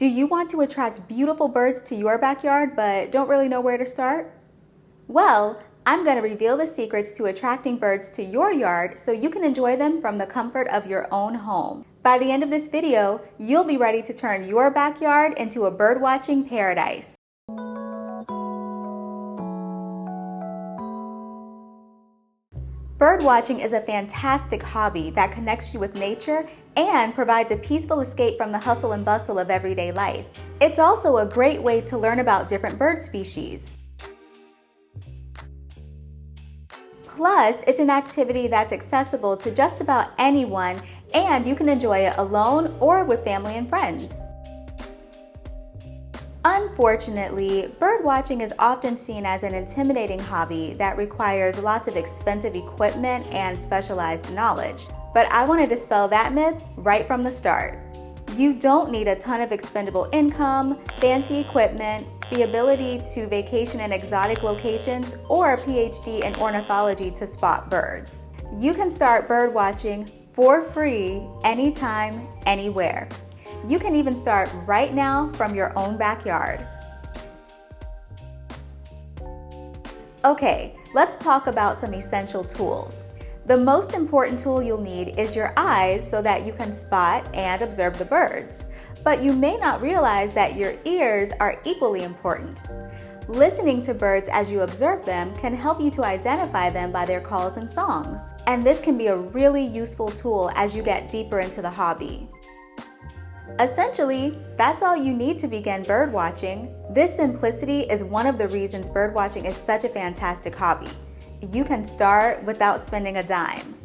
Do you want to attract beautiful birds to your backyard but don't really know where to start? Well, I'm going to reveal the secrets to attracting birds to your yard so you can enjoy them from the comfort of your own home. By the end of this video, you'll be ready to turn your backyard into a birdwatching paradise. Birdwatching is a fantastic hobby that connects you with nature and provides a peaceful escape from the hustle and bustle of everyday life. It's also a great way to learn about different bird species. Plus, it's an activity that's accessible to just about anyone, and you can enjoy it alone or with family and friends. Unfortunately, birdwatching is often seen as an intimidating hobby that requires lots of expensive equipment and specialized knowledge. But I want to dispel that myth right from the start. You don't need a ton of expendable income, fancy equipment, the ability to vacation in exotic locations, or a PhD in ornithology to spot birds. You can start birdwatching for free anytime, anywhere. You can even start right now from your own backyard. Okay, let's talk about some essential tools. The most important tool you'll need is your eyes so that you can spot and observe the birds. But you may not realize that your ears are equally important. Listening to birds as you observe them can help you to identify them by their calls and songs. And this can be a really useful tool as you get deeper into the hobby. Essentially, that's all you need to begin birdwatching. This simplicity is one of the reasons birdwatching is such a fantastic hobby. You can start without spending a dime.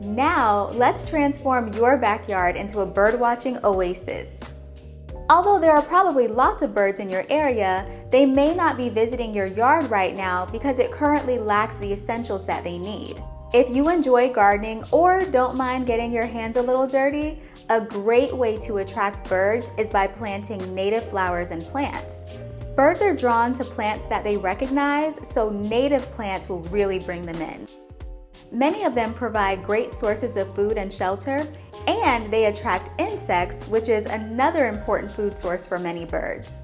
Now, let's transform your backyard into a birdwatching oasis. Although there are probably lots of birds in your area, they may not be visiting your yard right now because it currently lacks the essentials that they need. If you enjoy gardening or don't mind getting your hands a little dirty, a great way to attract birds is by planting native flowers and plants. Birds are drawn to plants that they recognize, so native plants will really bring them in. Many of them provide great sources of food and shelter, and they attract insects, which is another important food source for many birds.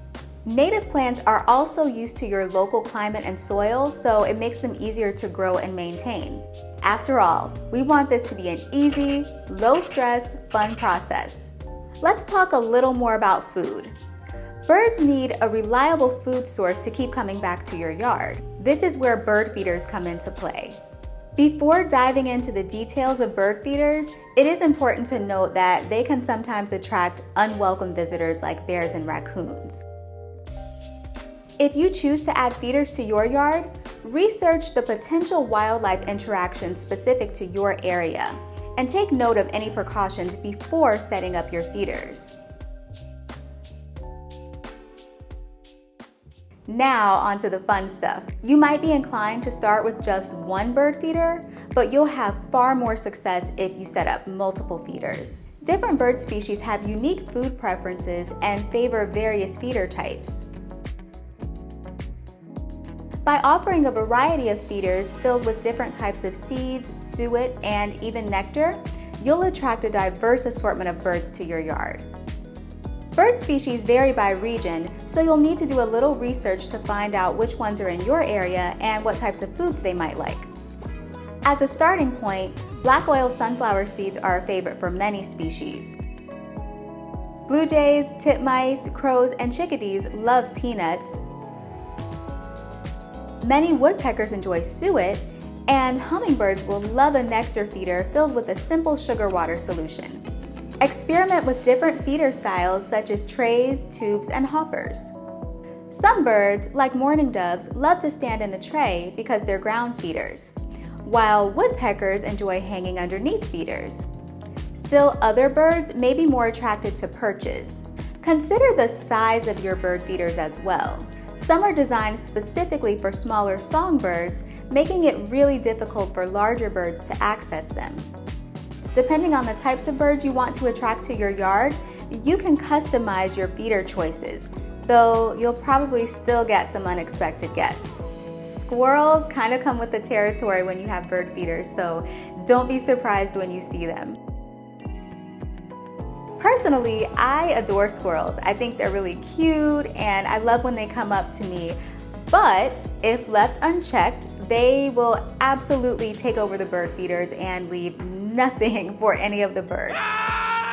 Native plants are also used to your local climate and soil, so it makes them easier to grow and maintain. After all, we want this to be an easy, low-stress, fun process. Let's talk a little more about food. Birds need a reliable food source to keep coming back to your yard. This is where bird feeders come into play. Before diving into the details of bird feeders, it is important to note that they can sometimes attract unwelcome visitors like bears and raccoons. If you choose to add feeders to your yard, research the potential wildlife interactions specific to your area and take note of any precautions before setting up your feeders. Now onto the fun stuff. You might be inclined to start with just one bird feeder, but you'll have far more success if you set up multiple feeders. Different bird species have unique food preferences and favor various feeder types. By offering a variety of feeders filled with different types of seeds, suet, and even nectar, you'll attract a diverse assortment of birds to your yard. Bird species vary by region, so you'll need to do a little research to find out which ones are in your area and what types of foods they might like. As a starting point, black oil sunflower seeds are a favorite for many species. Blue jays, titmice, crows, and chickadees love peanuts. Many woodpeckers enjoy suet, and hummingbirds will love a nectar feeder filled with a simple sugar water solution. Experiment with different feeder styles such as trays, tubes, and hoppers. Some birds, like mourning doves, love to stand in a tray because they're ground feeders, while woodpeckers enjoy hanging underneath feeders. Still, other birds may be more attracted to perches. Consider the size of your bird feeders as well. Some are designed specifically for smaller songbirds, making it really difficult for larger birds to access them. Depending on the types of birds you want to attract to your yard, you can customize your feeder choices, though you'll probably still get some unexpected guests. Squirrels kind of come with the territory when you have bird feeders, so don't be surprised when you see them. Personally, I adore squirrels. I think they're really cute and I love when they come up to me. But if left unchecked, they will absolutely take over the bird feeders and leave nothing for any of the birds.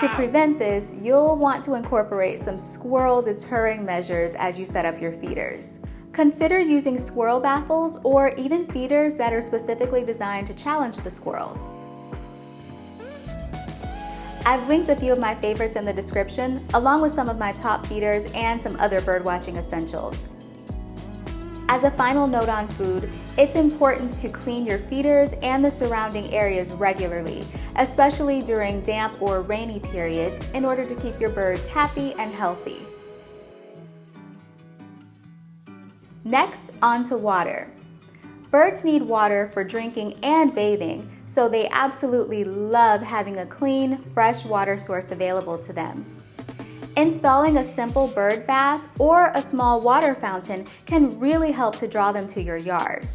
To prevent this, you'll want to incorporate some squirrel deterring measures as you set up your feeders. Consider using squirrel baffles or even feeders that are specifically designed to challenge the squirrels. I've linked a few of my favorites in the description, along with some of my top feeders and some other birdwatching essentials. As a final note on food, it's important to clean your feeders and the surrounding areas regularly, especially during damp or rainy periods, in order to keep your birds happy and healthy. Next, on to water. Birds need water for drinking and bathing, so they absolutely love having a clean, fresh water source available to them. Installing a simple bird bath or a small water fountain can really help to draw them to your yard.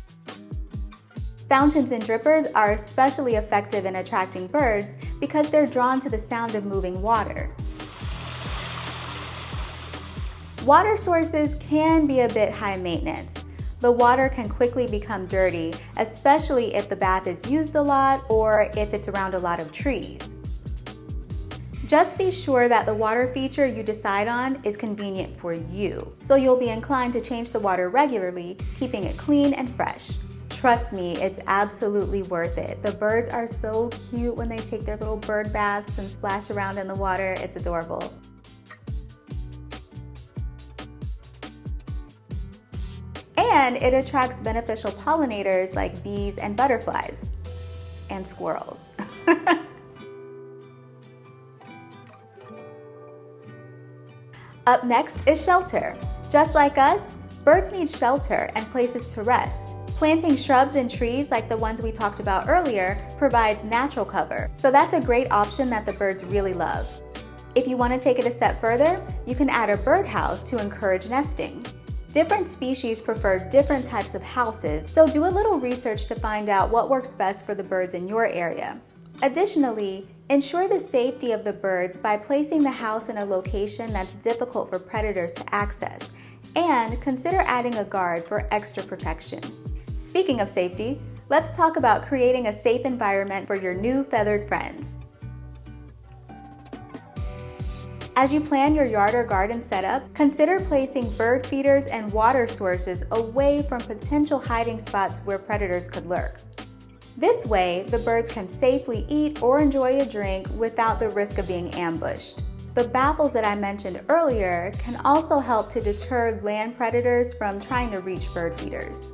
Fountains and drippers are especially effective in attracting birds because they're drawn to the sound of moving water. Water sources can be a bit high maintenance. The water can quickly become dirty, especially if the bath is used a lot or if it's around a lot of trees. Just be sure that the water feature you decide on is convenient for you, so you'll be inclined to change the water regularly, keeping it clean and fresh. Trust me, it's absolutely worth it. The birds are so cute when they take their little bird baths and splash around in the water. It's adorable. And it attracts beneficial pollinators like bees and butterflies, and squirrels. Up next is shelter. Just like us, birds need shelter and places to rest. Planting shrubs and trees like the ones we talked about earlier provides natural cover, so that's a great option that the birds really love. If you want to take it a step further, you can add a birdhouse to encourage nesting. Different species prefer different types of houses, so do a little research to find out what works best for the birds in your area. Additionally, ensure the safety of the birds by placing the house in a location that's difficult for predators to access, and consider adding a guard for extra protection. Speaking of safety, let's talk about creating a safe environment for your new feathered friends. As you plan your yard or garden setup, consider placing bird feeders and water sources away from potential hiding spots where predators could lurk. This way, the birds can safely eat or enjoy a drink without the risk of being ambushed. The baffles that I mentioned earlier can also help to deter land predators from trying to reach bird feeders.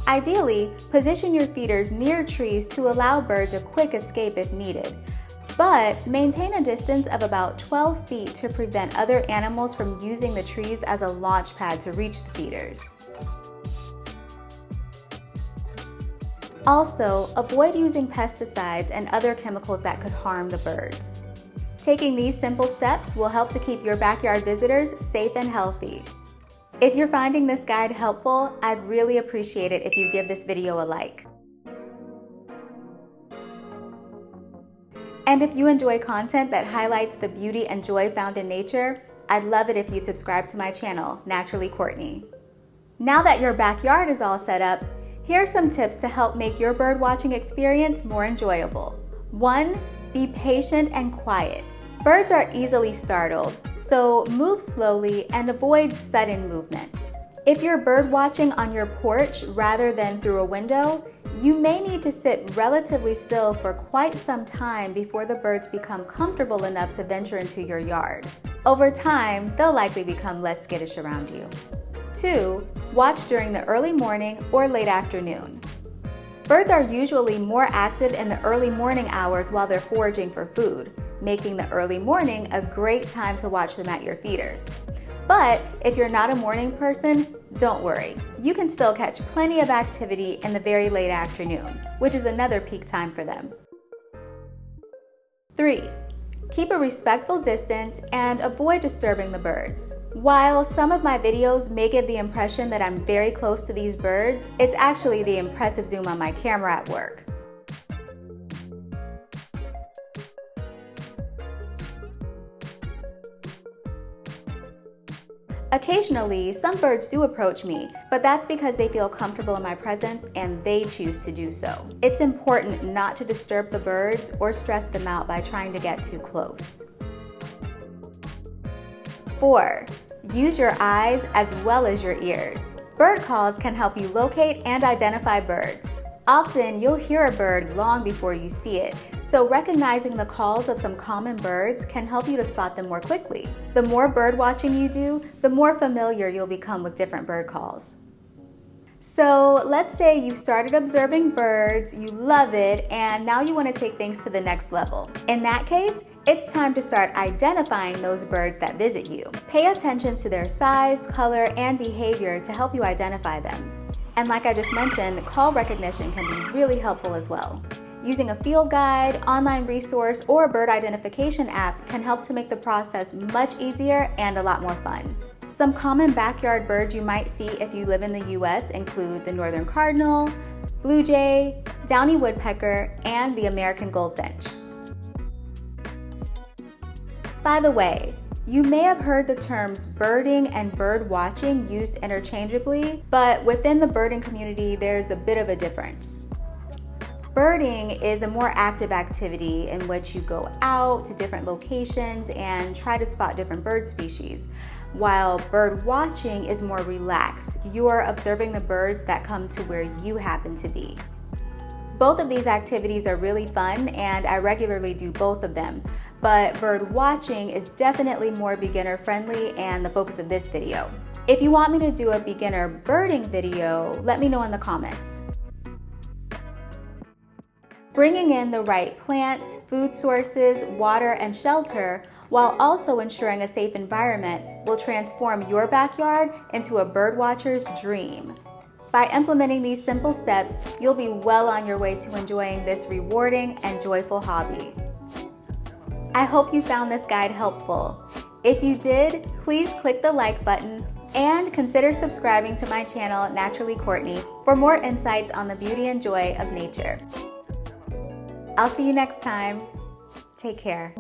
Ideally, position your feeders near trees to allow birds a quick escape if needed, but maintain a distance of about 12 feet to prevent other animals from using the trees as a launch pad to reach the feeders. Also, avoid using pesticides and other chemicals that could harm the birds. Taking these simple steps will help to keep your backyard visitors safe and healthy. If you're finding this guide helpful, I'd really appreciate it if you give this video a like. And if you enjoy content that highlights the beauty and joy found in nature, I'd love it if you'd subscribe to my channel, Naturally Courtney. Now that your backyard is all set up, here are some tips to help make your birdwatching experience more enjoyable. 1. Be patient and quiet. Birds are easily startled, so move slowly and avoid sudden movements. If you're birdwatching on your porch rather than through a window, you may need to sit relatively still for quite some time before the birds become comfortable enough to venture into your yard. Over time, they'll likely become less skittish around you. 2. Watch during the early morning or late afternoon. Birds are usually more active in the early morning hours while they're foraging for food, making the early morning a great time to watch them at your feeders. But if you're not a morning person, don't worry. You can still catch plenty of activity in the very late afternoon, which is another peak time for them. 3. Keep a respectful distance and avoid disturbing the birds. While some of my videos may give the impression that I'm very close to these birds, it's actually the impressive zoom on my camera at work. Occasionally, some birds do approach me, but that's because they feel comfortable in my presence and they choose to do so. It's important not to disturb the birds or stress them out by trying to get too close. 4. Use your eyes as well as your ears. Bird calls can help you locate and identify birds. Often, you'll hear a bird long before you see it, so recognizing the calls of some common birds can help you to spot them more quickly. The more bird watching you do, the more familiar you'll become with different bird calls. So let's say you started observing birds, you love it, and now you want to take things to the next level. In that case, it's time to start identifying those birds that visit you. Pay attention to their size, color, and behavior to help you identify them. And like I just mentioned, call recognition can be really helpful as well. Using a field guide, online resource, or bird identification app can help to make the process much easier and a lot more fun. Some common backyard birds you might see if you live in the US include the northern cardinal, blue jay, downy woodpecker, and the American goldfinch. By the way, you may have heard the terms birding and bird watching used interchangeably, but within the birding community, there's a bit of a difference. Birding is a more active activity in which you go out to different locations and try to spot different bird species, while bird watching is more relaxed. You are observing the birds that come to where you happen to be. Both of these activities are really fun, and I regularly do both of them, but bird watching is definitely more beginner friendly and the focus of this video. If you want me to do a beginner birding video, let me know in the comments. Bringing in the right plants, food sources, water, and shelter, while also ensuring a safe environment, will transform your backyard into a birdwatcher's dream. By implementing these simple steps, you'll be well on your way to enjoying this rewarding and joyful hobby. I hope you found this guide helpful. If you did, please click the like button and consider subscribing to my channel, Naturally Courtney, for more insights on the beauty and joy of nature. I'll see you next time. Take care.